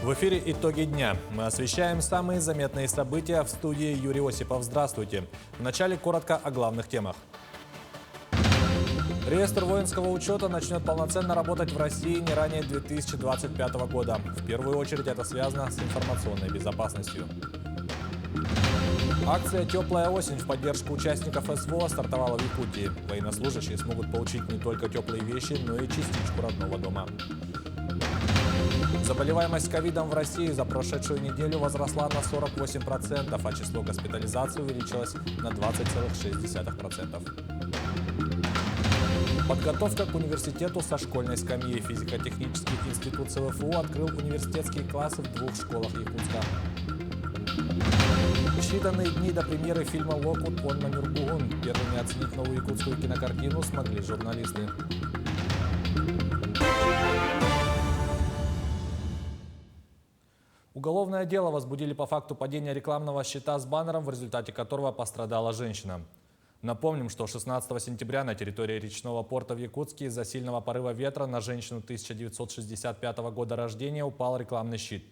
В эфире «Итоги дня». Мы освещаем самые заметные события. В студии Юрий Осипов. Здравствуйте. Вначале коротко о главных темах. Реестр воинского учета начнет полноценно работать в России не ранее 2025 года. В первую очередь это связано с информационной безопасностью. Акция «Теплая осень» в поддержку участников СВО стартовала в Якутии. Военнослужащие смогут получить не только теплые вещи, но и частичку родного дома. Заболеваемость ковидом в России за прошедшую неделю возросла на 48%, а число госпитализаций увеличилось на 20,6%. Подготовка к университету со школьной скамьи. Физико-технический институт ЦВФУ открыл университетские классы в 2 школах Якутска. В считанные дни до премьеры фильма «Локут он Манюрбугун» первыми оценить новую якутскую кинокартину смогли журналисты. Уголовное дело возбудили по факту падения рекламного щита с баннером, в результате которого пострадала женщина. Напомним, что 16 сентября на территории речного порта в Якутске из-за сильного порыва ветра на женщину 1965 года рождения упал рекламный щит.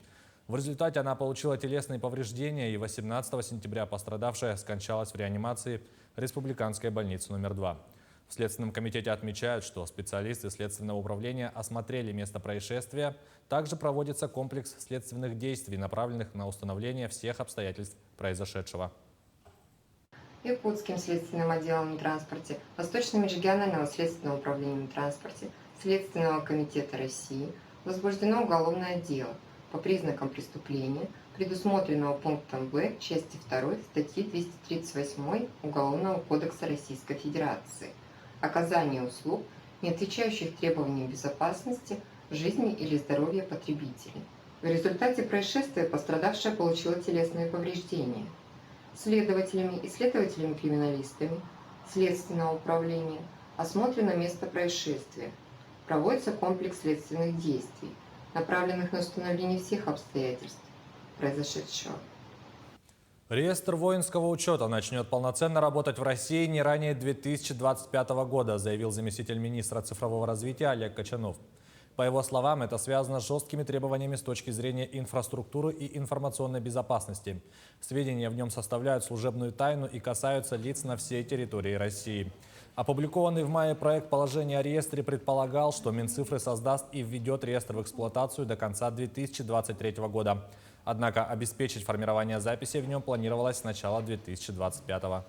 В результате она получила телесные повреждения, и 18 сентября пострадавшая скончалась в реанимации Республиканской больницы номер 2. В Следственном комитете отмечают, что специалисты Следственного управления осмотрели место происшествия. Также проводится комплекс следственных действий, направленных на установление всех обстоятельств произошедшего. Якутским следственным отделом на транспорте, Восточным межрегионального следственного управления на транспорте, Следственного комитета России возбуждено уголовное дело по признакам преступления, предусмотренного пунктом В части 2 статьи 238 Уголовного кодекса Российской Федерации. Оказание услуг, не отвечающих требованиям безопасности, жизни или здоровья потребителей. В результате происшествия пострадавшая получила телесные повреждения. Следователями и следователями-криминалистами Следственного управления осмотрено место происшествия. Проводится комплекс следственных действий, направленных на установление всех обстоятельств произошедшего. Реестр воинского учета начнет полноценно работать в России не ранее 2025 года, заявил заместитель министра цифрового развития Олег Качанов. По его словам, это связано с жесткими требованиями с точки зрения инфраструктуры и информационной безопасности. Сведения в нем составляют служебную тайну и касаются лиц на всей территории России. Опубликованный в мае проект положения о реестре предполагал, что Минцифры создаст и введет реестр в эксплуатацию до конца 2023 года. Однако обеспечить формирование записей в нем планировалось с начала 2025 года.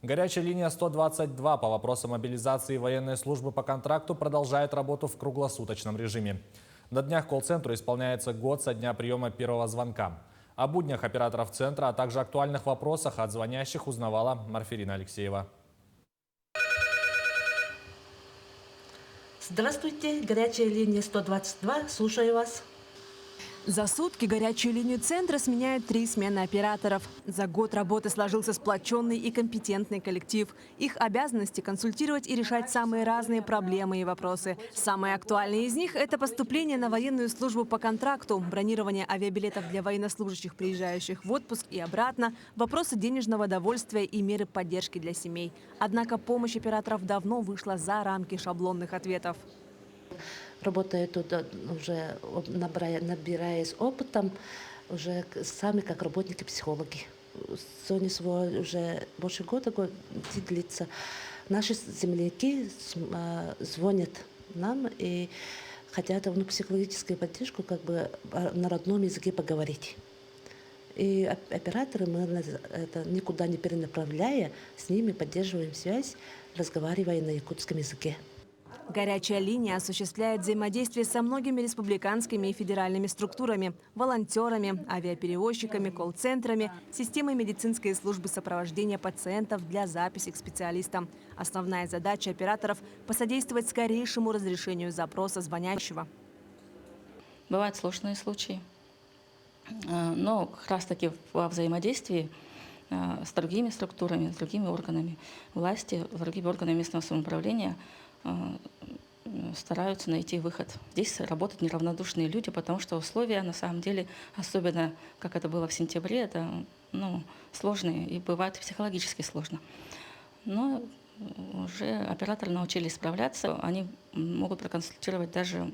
Горячая линия 122 по вопросам мобилизации и военной службы по контракту продолжает работу в круглосуточном режиме. На днях колл-центру исполняется год со дня приема первого звонка. О буднях операторов центра, а также актуальных вопросах от звонящих узнавала Марфирина Алексеева. Здравствуйте, горячая линия 122, слушаю вас. За сутки горячую линию центра сменяют 3 смены операторов. За год работы сложился сплоченный и компетентный коллектив. Их обязанности – консультировать и решать самые разные проблемы и вопросы. Самые актуальные из них – это поступление на военную службу по контракту, бронирование авиабилетов для военнослужащих, приезжающих в отпуск и обратно, вопросы денежного довольствия и меры поддержки для семей. Однако помощь операторов давно вышла за рамки шаблонных ответов. Работаю тут уже, набираясь опытом, уже сами как работники-психологи. В зоне СВО уже больше года длится. Наши земляки звонят нам и хотят психологическую поддержку, на родном языке поговорить. И операторы мы это никуда не перенаправляя, с ними поддерживаем связь, разговаривая на якутском языке. Горячая линия осуществляет взаимодействие со многими республиканскими и федеральными структурами, волонтерами, авиаперевозчиками, колл-центрами, системой медицинской службы сопровождения пациентов для записи к специалистам. Основная задача операторов – посодействовать скорейшему разрешению запроса звонящего. Бывают сложные случаи, но как раз-таки во взаимодействии с другими структурами, с другими органами власти, с другими органами местного самоуправления стараются найти выход. Здесь работают неравнодушные люди, потому что условия, на самом деле, особенно, как это было в сентябре, это сложные и бывает психологически сложно. Но уже операторы научились справляться, они могут проконсультировать даже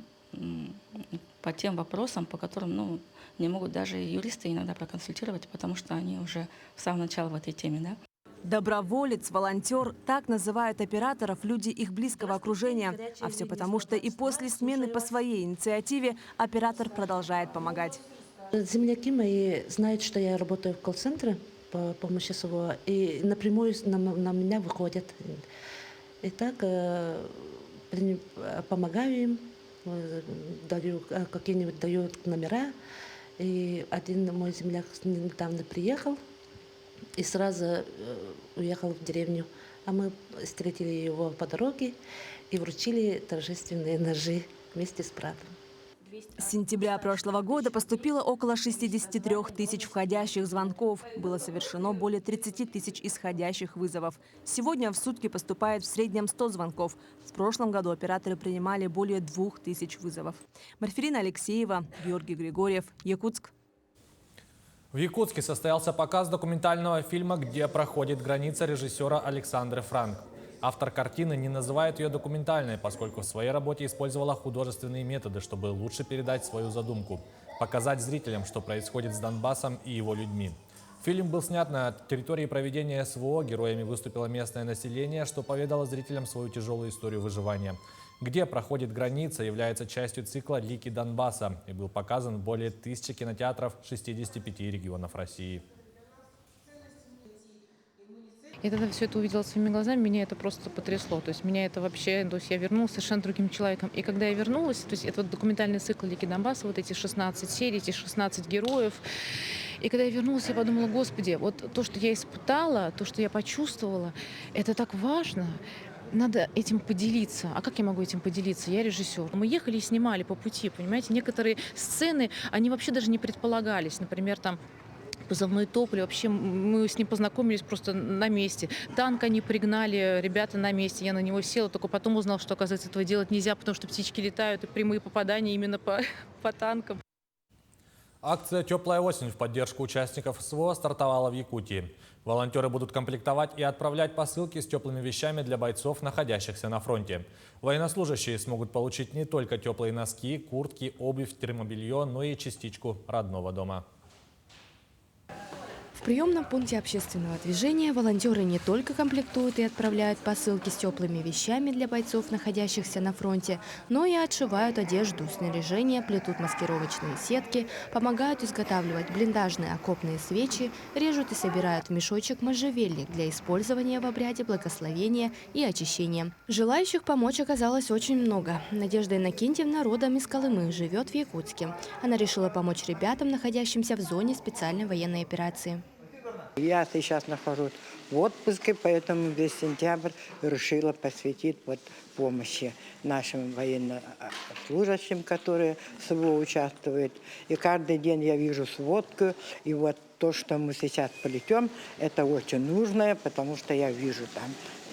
по тем вопросам, по которым не могут даже юристы иногда проконсультировать, потому что они уже с самого начала в этой теме. Да? Доброволец, волонтер – так называют операторов люди их близкого окружения. А все потому, что и после смены по своей инициативе оператор продолжает помогать. Земляки мои знают, что я работаю в колл-центре по помощи СВО, и напрямую на меня выходят. И так помогаю им, какие-нибудь даю номера. И один мой земляк недавно приехал и сразу уехал в деревню. А мы встретили его по дороге и вручили торжественные ножи вместе с братом. С сентября прошлого года поступило около 63 тысяч входящих звонков. Было совершено более 30 тысяч исходящих вызовов. Сегодня в сутки поступает в среднем 100 звонков. В прошлом году операторы принимали более 2000 вызовов. Марферина Алексеева, Георгий Григорьев, Якутск. В Якутске состоялся показ документального фильма «Где проходит граница» режиссера Александры Франк. Автор картины не называет ее документальной, поскольку в своей работе использовала художественные методы, чтобы лучше передать свою задумку, показать зрителям, что происходит с Донбассом и его людьми. Фильм был снят на территории проведения СВО, героями выступило местное население, что поведало зрителям свою тяжелую историю выживания. «Где проходит граница» является частью цикла «Лики Донбасса» и был показан в более 1000 кинотеатров 65 регионов России. Я тогда все это увидела своими глазами, меня это просто потрясло. То есть меня это вообще, то есть я вернулась совершенно другим человеком. И когда я вернулась, то есть это вот документальный цикл «Лики Донбасса», вот эти 16 серий, эти 16 героев. И когда я вернулась, я подумала: Господи, вот то, что я испытала, то, что я почувствовала, это так важно. Надо этим поделиться. А как я могу этим поделиться? Я режиссер. Мы ехали и снимали по пути, понимаете? Некоторые сцены, они вообще даже не предполагались. Например, там позывной «Тополь». Вообще мы с ним познакомились просто на месте. Танк они пригнали, ребята на месте. Я на него села, только потом узнала, что, оказывается, этого делать нельзя, потому что птички летают, и прямые попадания именно по танкам. Акция «Теплая осень» в поддержку участников СВО стартовала в Якутии. Волонтеры будут комплектовать и отправлять посылки с теплыми вещами для бойцов, находящихся на фронте. Военнослужащие смогут получить не только теплые носки, куртки, обувь, термобелье, но и частичку родного дома. В приемном пункте общественного движения волонтеры не только комплектуют и отправляют посылки с теплыми вещами для бойцов, находящихся на фронте, но и отшивают одежду, снаряжение, плетут маскировочные сетки, помогают изготавливать блиндажные окопные свечи, режут и собирают в мешочек можжевельник для использования в обряде благословения и очищения. Желающих помочь оказалось очень много. Надежда Иннокентьевна родом из Колымы, живет в Якутске. Она решила помочь ребятам, находящимся в зоне специальной военной операции. Я сейчас нахожусь в отпуске, поэтому весь сентябрь решила посвятить помощи нашим военнослужащим, которые в СВО участвуют. И каждый день я вижу сводку, и вот то, что мы сейчас плетем, это очень нужно, потому что я вижу там,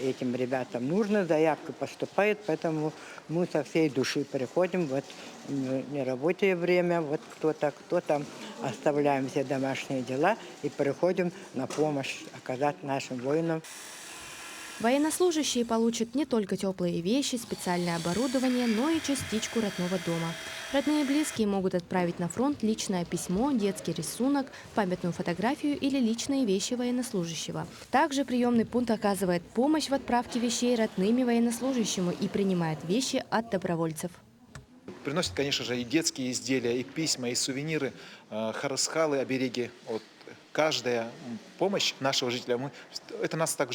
этим ребятам нужно, заявка поступает, поэтому мы со всей души приходим в нерабочее время, кто там, оставляем все домашние дела и приходим на помощь оказать нашим воинам. Военнослужащие получат не только теплые вещи, специальное оборудование, но и частичку родного дома. Родные и близкие могут отправить на фронт личное письмо, детский рисунок, памятную фотографию или личные вещи военнослужащего. Также приемный пункт оказывает помощь в отправке вещей родными военнослужащему и принимает вещи от добровольцев. Приносят, конечно же, и детские изделия, и письма, и сувениры, харасхалы, обереги. Вот каждая помощь нашего жителя, это нас так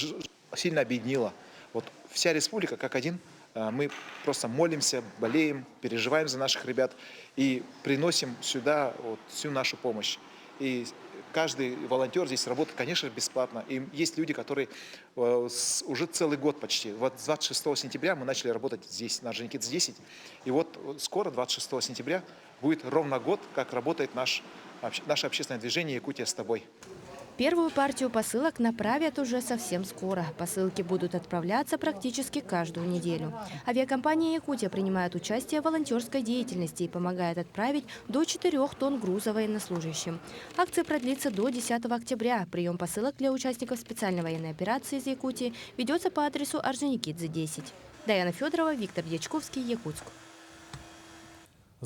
сильно объединило. Вот вся республика как один. Мы просто молимся, болеем, переживаем за наших ребят и приносим сюда всю нашу помощь. И каждый волонтер здесь работает, конечно, бесплатно. И есть люди, которые уже целый год почти. Вот с 26 сентября мы начали работать здесь, на Орджоникидзе-10. И вот скоро, 26 сентября, будет ровно год, как работает наше общественное движение «Якутия с тобой». Первую партию посылок направят уже совсем скоро. Посылки будут отправляться практически каждую неделю. Авиакомпания «Якутия» принимает участие в волонтерской деятельности и помогает отправить до 4 тонн груза военнослужащим. Акция продлится до 10 октября. Прием посылок для участников специальной военной операции из Якутии ведется по адресу Орджоникидзе, 10. Даяна Федорова, Виктор Дьячковский, Якутск.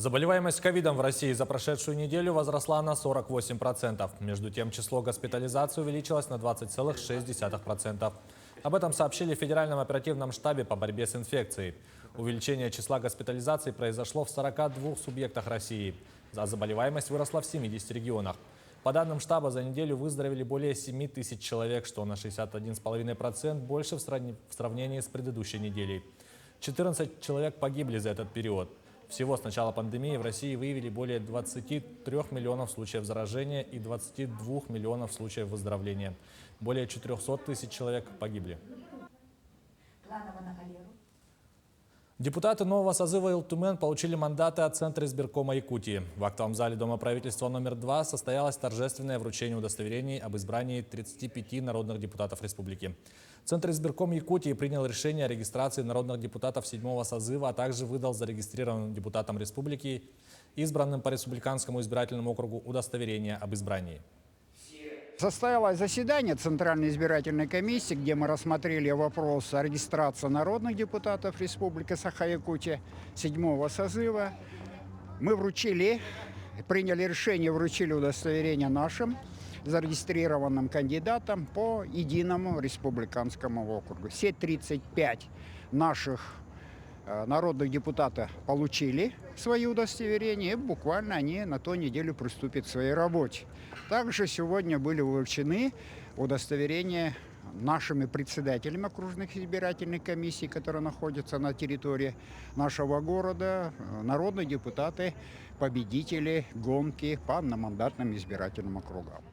Заболеваемость ковидом в России за прошедшую неделю возросла на 48%. Между тем, число госпитализаций увеличилось на 20,6%. Об этом сообщили в Федеральном оперативном штабе по борьбе с инфекцией. Увеличение числа госпитализаций произошло в 42 субъектах России, а заболеваемость выросла в 70 регионах. По данным штаба, за неделю выздоровели более 7 тысяч человек, что на 61,5% больше в сравнении с предыдущей неделей. 14 человек погибли за этот период. Всего с начала пандемии в России выявили более 23 миллионов случаев заражения и 22 миллионов случаев выздоровления. Более 400 тысяч человек погибли. Депутаты нового созыва Илтумен получили мандаты от Центра избиркома Якутии. В актовом зале Дома правительства номер 2 состоялось торжественное вручение удостоверений об избрании 35 народных депутатов республики. Центр избирком Якутии принял решение о регистрации народных депутатов 7-го созыва, а также выдал зарегистрированным депутатам республики, избранным по республиканскому избирательному округу, удостоверение об избрании. Состоялось заседание Центральной избирательной комиссии, где мы рассмотрели вопрос о регистрации народных депутатов Республики Саха-Якутия 7-го созыва. Мы приняли решение, вручили удостоверение нашим зарегистрированным кандидатам по единому республиканскому округу. Все 35 наших народных депутатов получили свои удостоверения, и буквально они на ту неделю приступят к своей работе. Также сегодня были вручены удостоверения нашими председателями окружных избирательных комиссий, которые находятся на территории нашего города, народные депутаты, победители гонки по одномандатным избирательным округам.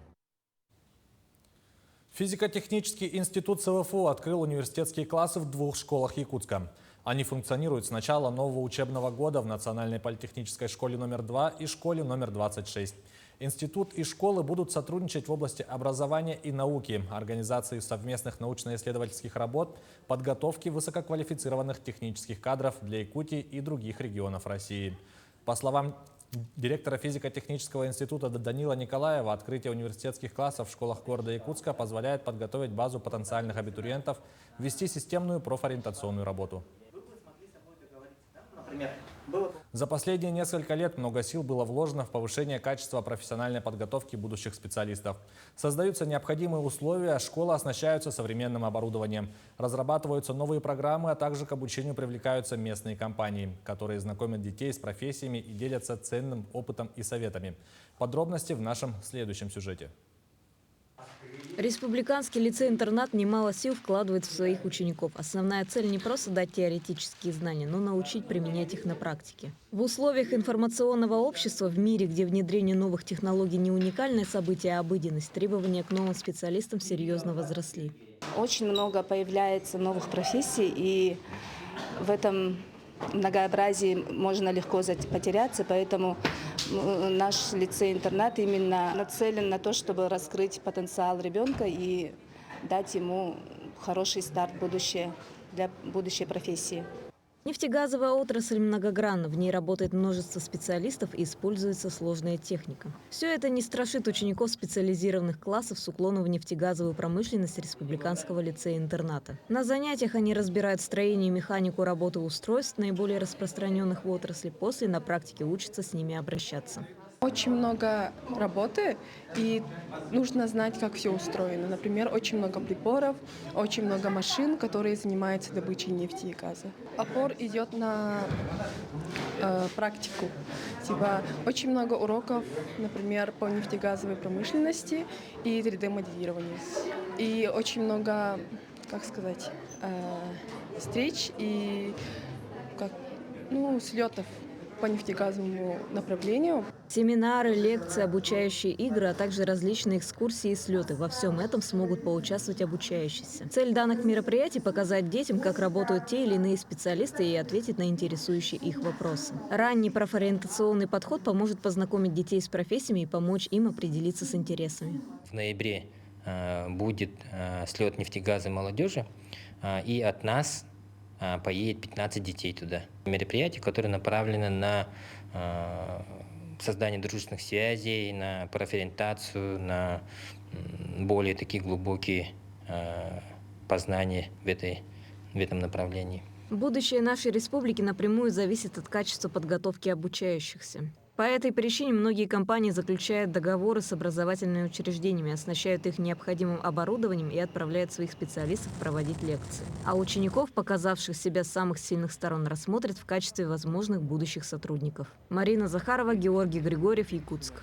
Физико-технический институт СВФУ открыл университетские классы в 2 школах Якутска. Они функционируют с начала нового учебного года в Национальной политехнической школе номер 2 и школе номер 26. Институт и школы будут сотрудничать в области образования и науки, организации совместных научно-исследовательских работ, подготовки высококвалифицированных технических кадров для Якутии и других регионов России. По словам директора физико-технического института Данила Николаева, открытие университетских классов в школах города Якутска позволяет подготовить базу потенциальных абитуриентов, вести системную профориентационную работу. За последние несколько лет много сил было вложено в повышение качества профессиональной подготовки будущих специалистов. Создаются необходимые условия, школы оснащаются современным оборудованием, разрабатываются новые программы, а также к обучению привлекаются местные компании, которые знакомят детей с профессиями и делятся ценным опытом и советами. Подробности в нашем следующем сюжете. Республиканский лицей-интернат немало сил вкладывает в своих учеников. Основная цель не просто дать теоретические знания, но научить применять их на практике. В условиях информационного общества, в мире, где внедрение новых технологий не уникальное событие, а обыденность, требования к новым специалистам серьезно возросли. Очень много появляется новых профессий, и в этом многообразии можно легко потеряться, поэтому наш лицей-интернат именно нацелен на то, чтобы раскрыть потенциал ребенка и дать ему хороший старт для будущей профессии. Нефтегазовая отрасль многогранна. В ней работает множество специалистов и используется сложная техника. Все это не страшит учеников специализированных классов с уклоном в нефтегазовую промышленность Республиканского лицея-интерната. На занятиях они разбирают строение и механику работы устройств, наиболее распространенных в отрасли. После на практике учатся с ними обращаться. Очень много работы, и нужно знать, как все устроено. Например, очень много приборов, очень много машин, которые занимаются добычей нефти и газа. Опор идет на практику. Очень много уроков, например, по нефтегазовой промышленности и 3D-моделированию. И очень много, встреч и слетов по нефтегазовому направлению. Семинары, лекции, обучающие игры, а также различные экскурсии и слеты. Во всем этом смогут поучаствовать обучающиеся. Цель данных мероприятий – показать детям, как работают те или иные специалисты и ответить на интересующие их вопросы. Ранний профориентационный подход поможет познакомить детей с профессиями и помочь им определиться с интересами. В ноябре будет слет нефтегаза молодежи, и от нас поедет 15 детей туда. Мероприятие, которое направлено на создание дружественных связей, на профориентацию, на более такие глубокие познания в этом направлении. Будущее нашей республики напрямую зависит от качества подготовки обучающихся. По этой причине многие компании заключают договоры с образовательными учреждениями, оснащают их необходимым оборудованием и отправляют своих специалистов проводить лекции. А учеников, показавших себя с самых сильных сторон, рассмотрят в качестве возможных будущих сотрудников. Марина Захарова, Георгий Григорьев, Якутск.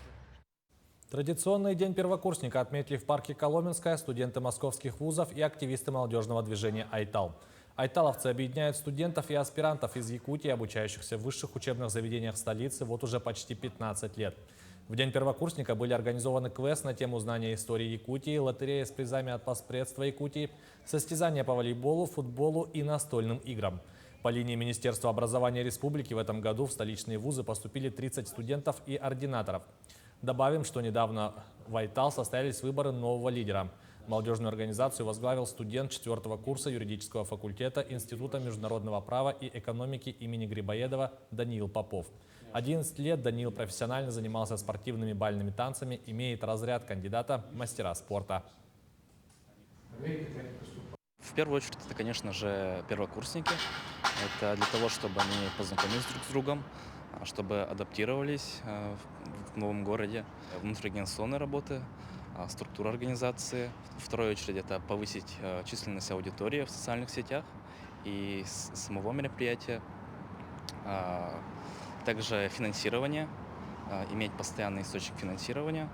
Традиционный день первокурсника отметили в парке Коломенское студенты московских вузов и активисты молодежного движения «Айтал». Айталовцы объединяют студентов и аспирантов из Якутии, обучающихся в высших учебных заведениях столицы вот уже почти 15 лет. В день первокурсника были организованы квест на тему знания истории Якутии, лотерея с призами от Поспредства Якутии, состязания по волейболу, футболу и настольным играм. По линии Министерства образования республики в этом году в столичные вузы поступили 30 студентов и ординаторов. Добавим, что недавно в Айтал состоялись выборы нового лидера. Молодежную организацию возглавил студент 4-го курса юридического факультета Института международного права и экономики имени Грибоедова Даниил Попов. 11 лет Даниил профессионально занимался спортивными бальными танцами, имеет разряд кандидата в мастера спорта. В первую очередь, это, конечно же, первокурсники. Это для того, чтобы они познакомились друг с другом, чтобы адаптировались в новом городе, внутриорганизационной работы, структура организации. В вторую очередь, это повысить численность аудитории в социальных сетях и самого мероприятия. Также финансирование, иметь постоянный источник финансирования.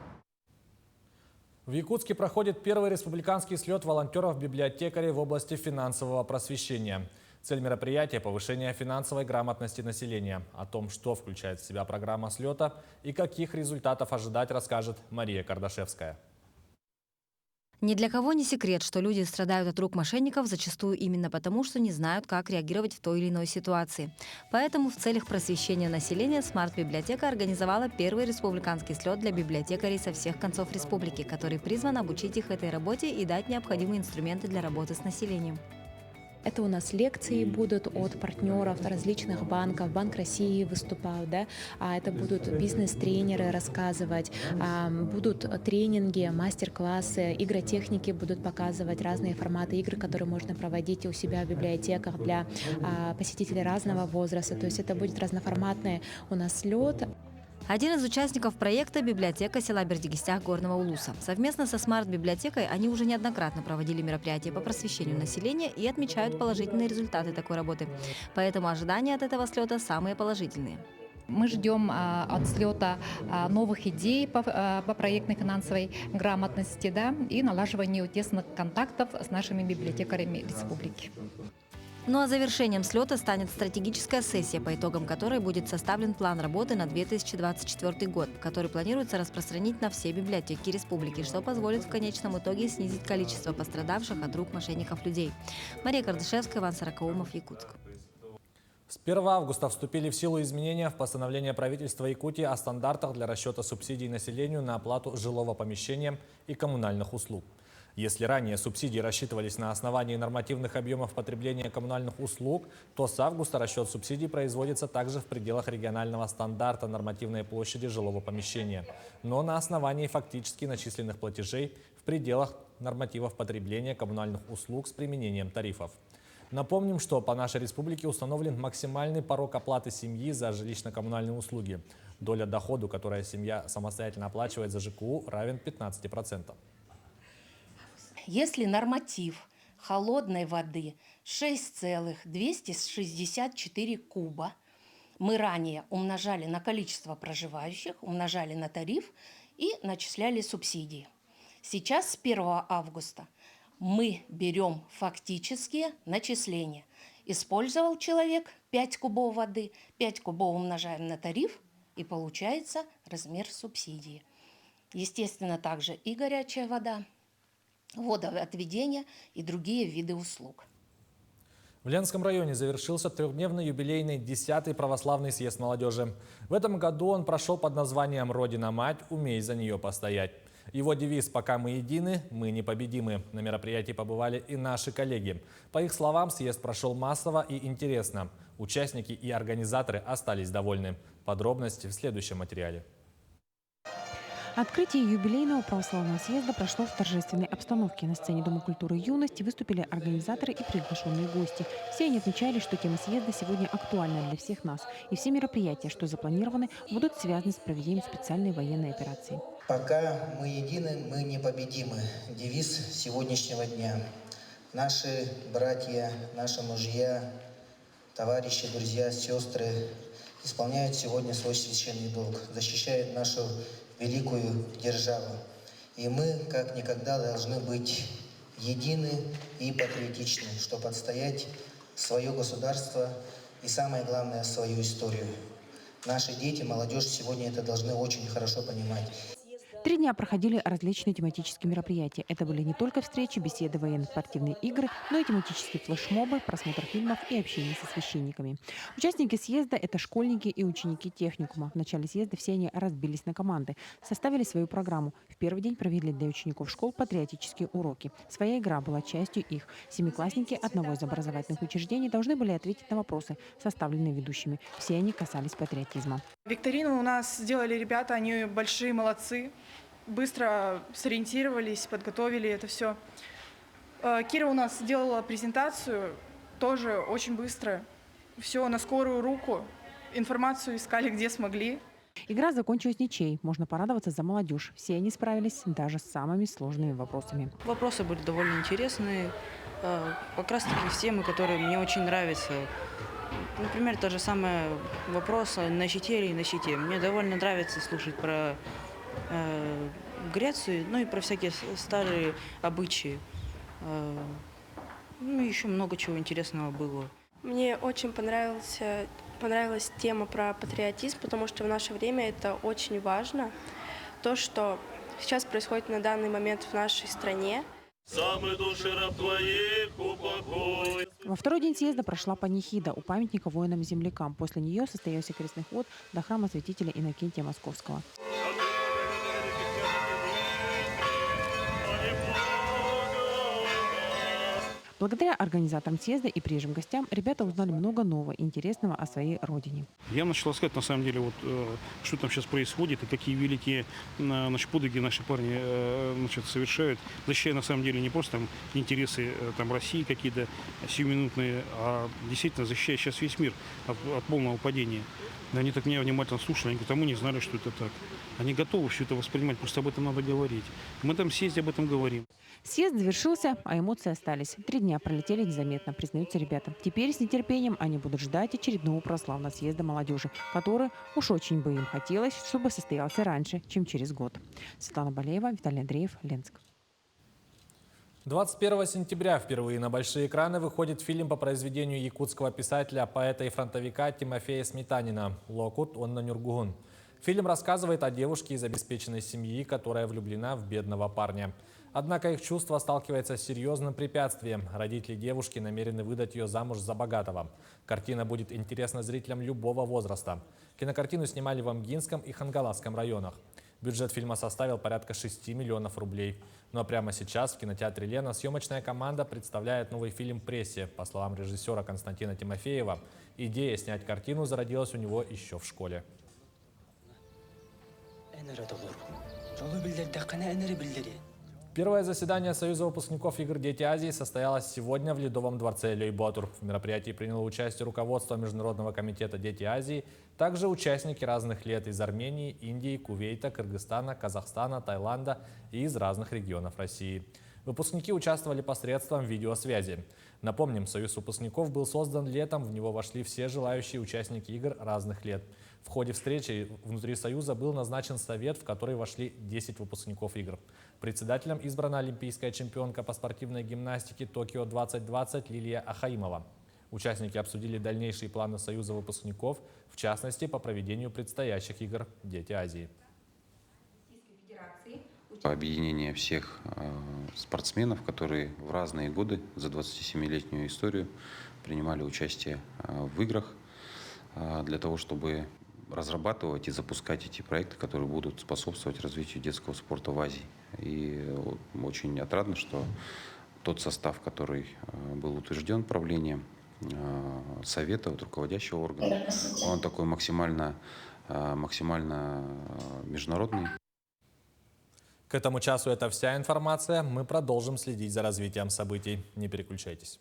В Якутске проходит первый республиканский слет волонтеров-библиотекарей в области финансового просвещения. Цель мероприятия – повышение финансовой грамотности населения. О том, что включает в себя программа слета и каких результатов ожидать, расскажет Мария Кардашевская. Ни для кого не секрет, что люди страдают от рук мошенников зачастую именно потому, что не знают, как реагировать в той или иной ситуации. Поэтому в целях просвещения населения Смарт-библиотека организовала первый республиканский слет для библиотекарей со всех концов республики, который призван обучить их этой работе и дать необходимые инструменты для работы с населением. Это у нас лекции будут от партнеров различных банков. Банк России выступают, да? Это будут бизнес-тренеры рассказывать, будут тренинги, мастер-классы, игротехники будут показывать разные форматы игр, которые можно проводить у себя в библиотеках для посетителей разного возраста. То есть это будет разноформатный у нас слет. Один из участников проекта – библиотека села Бердигистях Горного Улуса. Совместно со Смарт-библиотекой они уже неоднократно проводили мероприятия по просвещению населения и отмечают положительные результаты такой работы. Поэтому ожидания от этого слета самые положительные. Мы ждем от слета новых идей по проектной финансовой грамотности, да, и налаживанию тесных контактов с нашими библиотекарями республики. Ну а завершением слета станет стратегическая сессия, по итогам которой будет составлен план работы на 2024 год, который планируется распространить на все библиотеки республики, что позволит в конечном итоге снизить количество пострадавших от рук мошенников людей. Мария Кардашевская, Иван Сорокаумов, Якутск. С 1 августа вступили в силу изменения в постановление правительства Якутии о стандартах для расчета субсидий населению на оплату жилого помещения и коммунальных услуг. Если ранее субсидии рассчитывались на основании нормативных объемов потребления коммунальных услуг, то с августа расчет субсидий производится также в пределах регионального стандарта нормативной площади жилого помещения, но на основании фактически начисленных платежей в пределах нормативов потребления коммунальных услуг с применением тарифов. Напомним, что по нашей республике установлен максимальный порог оплаты семьи за жилищно-коммунальные услуги. Доля дохода, которую семья самостоятельно оплачивает за ЖКУ, равен 15%. Если норматив холодной воды 6,264 куба, мы ранее умножали на количество проживающих, умножали на тариф и начисляли субсидии. Сейчас с 1 августа мы берем фактические начисления. Использовал человек 5 кубов воды, 5 кубов умножаем на тариф и получается размер субсидии. Естественно, также и горячая вода, водоотведение и другие виды услуг. В Ленском районе завершился трехдневный юбилейный 10-й православный съезд молодежи. В этом году он прошел под названием «Родина-мать, умей за нее постоять». Его девиз «Пока мы едины, мы непобедимы». На мероприятии побывали и наши коллеги. По их словам, съезд прошел массово и интересно. Участники и организаторы остались довольны. Подробности в следующем материале. Открытие юбилейного православного съезда прошло в торжественной обстановке. На сцене Дома культуры и юности выступили организаторы и приглашенные гости. Все они отмечали, что тема съезда сегодня актуальна для всех нас. И все мероприятия, что запланированы, будут связаны с проведением специальной военной операции. Пока мы едины, мы непобедимы. Девиз сегодняшнего дня. Наши братья, наши мужья, товарищи, друзья, сестры исполняют сегодня свой священный долг, защищают нашу великую державу. И мы, как никогда, должны быть едины и патриотичны, чтобы отстоять свое государство и, самое главное, свою историю. Наши дети, молодежь сегодня это должны очень хорошо понимать. 3 дня проходили различные тематические мероприятия. Это были не только встречи, беседы, военно-спортивные игры, но и тематические флешмобы, просмотр фильмов и общение со священниками. Участники съезда – это школьники и ученики техникума. В начале съезда все они разбились на команды, составили свою программу. В первый день провели для учеников школ патриотические уроки. Своя игра была частью их. Семиклассники одного из образовательных учреждений должны были ответить на вопросы, составленные ведущими. Все они касались патриотизма. Викторину у нас сделали ребята, они большие молодцы. Быстро сориентировались, подготовили это все. Кира у нас сделала презентацию, тоже очень быстро. Все на скорую руку. Информацию искали, где смогли. Игра закончилась ничьей. Можно порадоваться за молодежь. Все они справились даже с самыми сложными вопросами. Вопросы были довольно интересные. Как раз таки все темы, которые мне очень нравятся. Например, тот же самый вопрос на щите или на щите. Мне довольно нравится слушать про Грецию, ну и про всякие старые обычаи. Ну и еще много чего интересного было. Мне очень понравилась тема про патриотизм, потому что в наше время это очень важно. То, что сейчас происходит на данный момент в нашей стране. Во второй день съезда прошла панихида у памятника воинам-землякам. После нее состоялся крестный ход до храма святителя Иннокентия Московского. Благодаря организаторам съезда и приезжим гостям ребята узнали много нового и интересного о своей родине. Я начал искать, на самом деле, что там сейчас происходит и какие великие подвиги наши парни совершают, защищая, на самом деле, не просто интересы России какие-то сиюминутные, а действительно защищая сейчас весь мир от полного падения. Они так меня внимательно слушали, они говорят, а мы не знали, что это так. Они готовы все это воспринимать, просто об этом надо говорить. Мы там съезде об этом говорим. Съезд завершился, а эмоции остались. 3 дня пролетели незаметно, признаются ребята. Теперь с нетерпением они будут ждать очередного православного съезда молодежи, который уж очень бы им хотелось, чтобы состоялся раньше, чем через год. Светлана Балеева, Виталий Андреев, Ленск. 21 сентября впервые на большие экраны выходит фильм по произведению якутского писателя, поэта и фронтовика Тимофея Сметанина «Локут Онна Нюргугун». Фильм рассказывает о девушке из обеспеченной семьи, которая влюблена в бедного парня. Однако их чувство сталкивается с серьезным препятствием. Родители девушки намерены выдать ее замуж за богатого. Картина будет интересна зрителям любого возраста. Кинокартину снимали в Амгинском и Хангаласском районах. Бюджет фильма составил порядка 6 миллионов рублей. Ну а прямо сейчас в кинотеатре «Лена» съемочная команда представляет новый фильм прессе. По словам режиссера Константина Тимофеева, идея снять картину зародилась у него еще в школе. Первое заседание Союза выпускников игр «Дети Азии» состоялось сегодня в Ледовом дворце Лейботур. В мероприятии приняло участие руководство Международного комитета «Дети Азии», также участники разных лет из Армении, Индии, Кувейта, Кыргызстана, Казахстана, Таиланда и из разных регионов России. Выпускники участвовали посредством видеосвязи. Напомним, Союз выпускников был создан летом, в него вошли все желающие участники игр разных лет. В ходе встречи внутри Союза был назначен совет, в который вошли 10 выпускников игр. Председателем избрана олимпийская чемпионка по спортивной гимнастике Токио-2020 Лилия Ахаимова. Участники обсудили дальнейшие планы Союза выпускников, в частности, по проведению предстоящих игр «Дети Азии». Объединение всех спортсменов, которые в разные годы за 27-летнюю историю принимали участие в играх, для того, чтобы разрабатывать и запускать эти проекты, которые будут способствовать развитию детского спорта в Азии. И очень отрадно, что тот состав, который был утвержден правлением совета, руководящего органа, он такой максимально международный. К этому часу это вся информация. Мы продолжим следить за развитием событий. Не переключайтесь.